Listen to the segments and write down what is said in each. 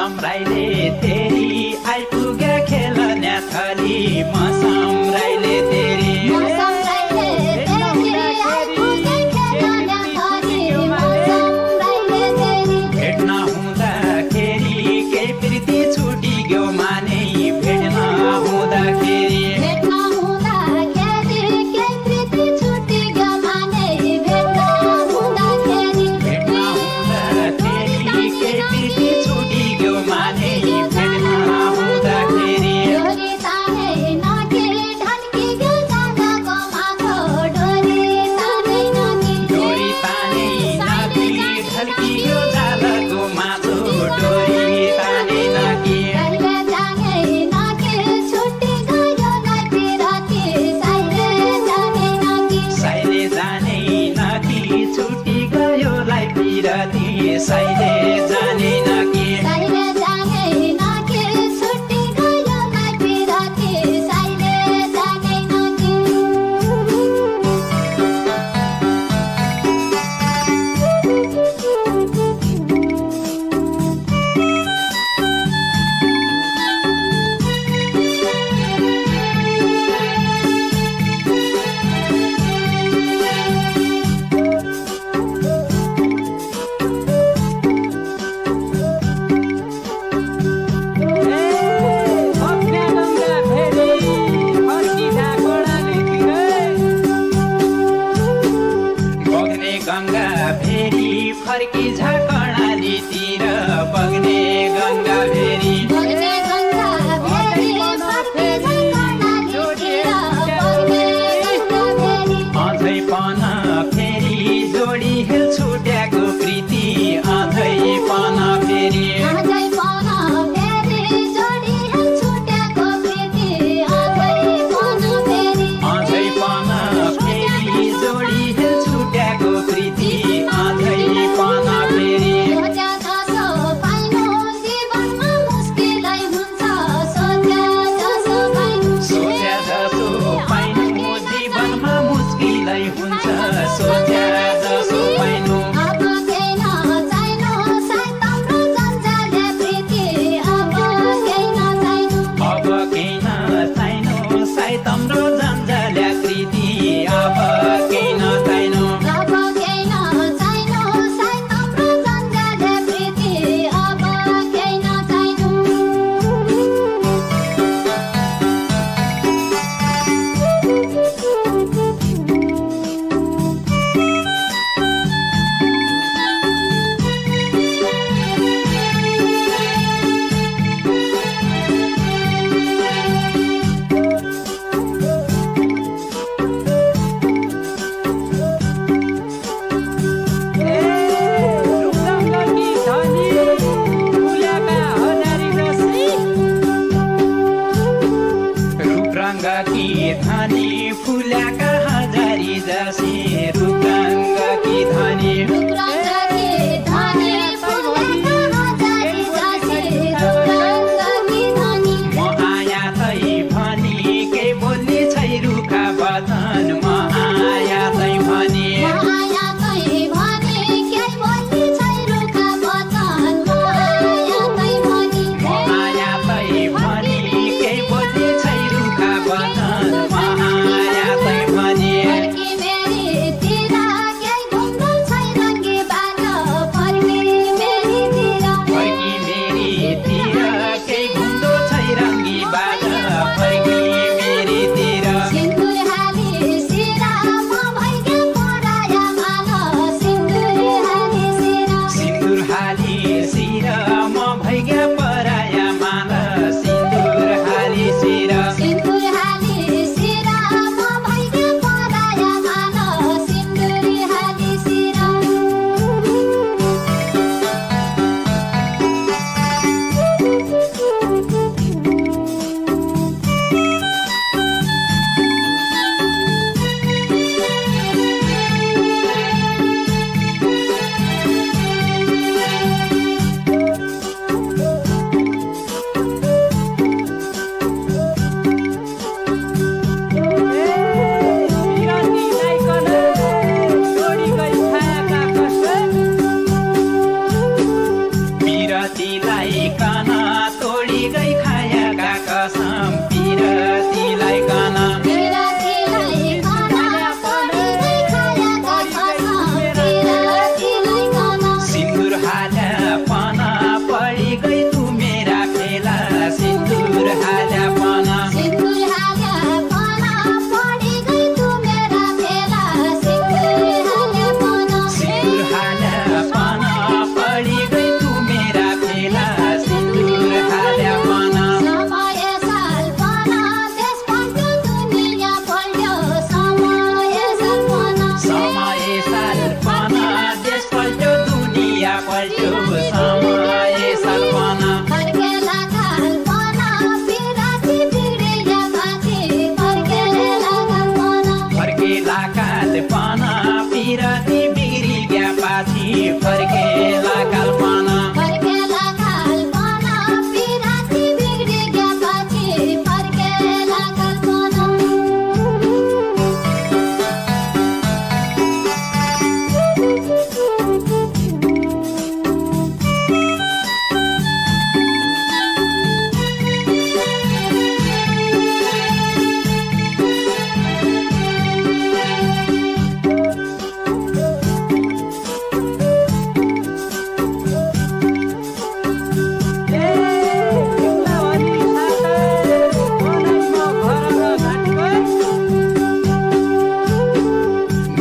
मौसम राईले तेरी आइपुग्या खेल न्याथली मौसम राईले तेरी भेट्न हुँदाखेरि केही प्रीति छुटी गयो माने भेट्न हुँदाखेरि साइले जानेन कि छुट्टी गयो लाई पिराती साइले जानेन कि गंगा फेरि फर्की झाकडालीतिर बग्ने गंगा फेरि अझै पन फेरि जोडी हेल छुट्याएको प्रीति अझै पन फेरि धानी फुल्याका हजारी जसी रुद्राङ्गकी धनी म आया तै भनी के बोल्ने छै रुखा बचन म आया तै भनी म आया तै भनी के बोल्ने छै रुखा बचन नभनिकन तोडी गई खाएका कसम पिरतीलाई कन पिरतीलाई कन तोडी गई खाएका कसम पिरतीलाई कन सिन्दुर हाल्या पन पडी गई तु मेरा फेला सिन्दुर हाल्या पन सिन्दुर हाल्या पन पडी गई तु मेरा फेला सिन्दुर हाल्या पन सिन्दुर हाल्या पन पडी गई तु मेरा फेला सिन्दुर हाल्या पन समय साल पन देश पल्ट्यो दुनिया पल्ट्यो समय साल पन समय साल पन देश पल्ट्यो दुनिया पल्ट्यो समय साल पन फर्केला खाल पन पिराती बिग्रिया माथि फर्केला खाल पन फर्केला काल पन पिरती बिग्रिया पछि फर्केला काल पन फर्केला खाल पन पिराती बिग्रिया माथि फर्केला खाल पन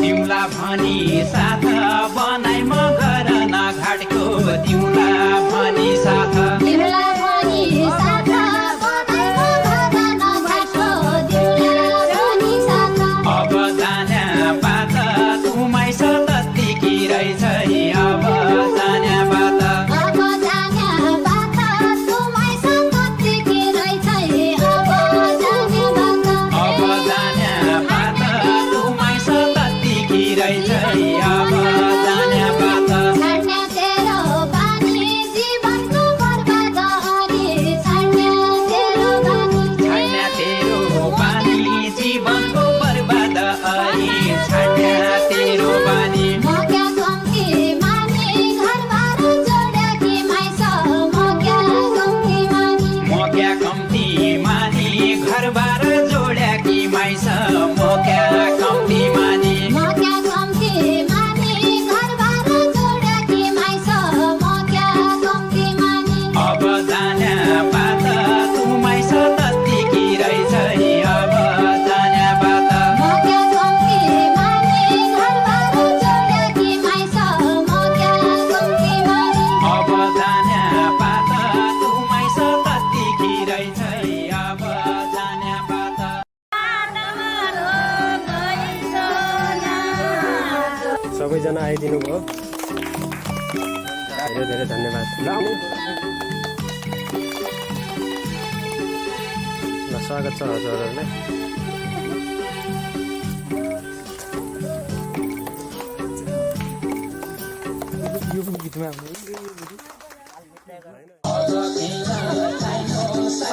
दिउँला भनी साथ बनाइ म घर न घाटको दिउँला भनी साथ दिउँला भनी साथ बनाइ म घर नघाटको दिउँला भनी साथ अब जाने बात तुमै सतत्तिकी रहेछ अब जाने बात अब जाने बात तुमै सतत्तिकी रहेछ अब जाने बात अब जाने बात तुमै सतत्तिकी रहेछ अब जाने बात छाड्ने तेरो बानी जीवनको बर्बाद हरी छाड्ने तेरो बानी छाड्ने तेरो बानी जीवनको बर्बाद अरी छाड्ने तेरो बानी म क्या कम्ती मानी घरबार जोडेकी माइस म क्या कम्ती मानी म क्या कम्ती मानी घरबार जोड्याकी माइस म क्या कम्ती मानी म क्या कम्ती मानी घरबार जोडेकी माइस म क्या कम्ती मानी अब जाने बात तुमै सतत्तिकी रहेछ अब जाने बात म क्या कम्ती मानी घरबार जोडेकी माइस म क्या कम्ती मानी अब जाने बात तुमै सतत्तिकी रहेछ अब जाने बात सबैजना आइदिनु भयो धेरै धेरै धन्यवाद ल स्वागत छ हजुरहरूलाई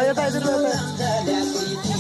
यता आइदिनु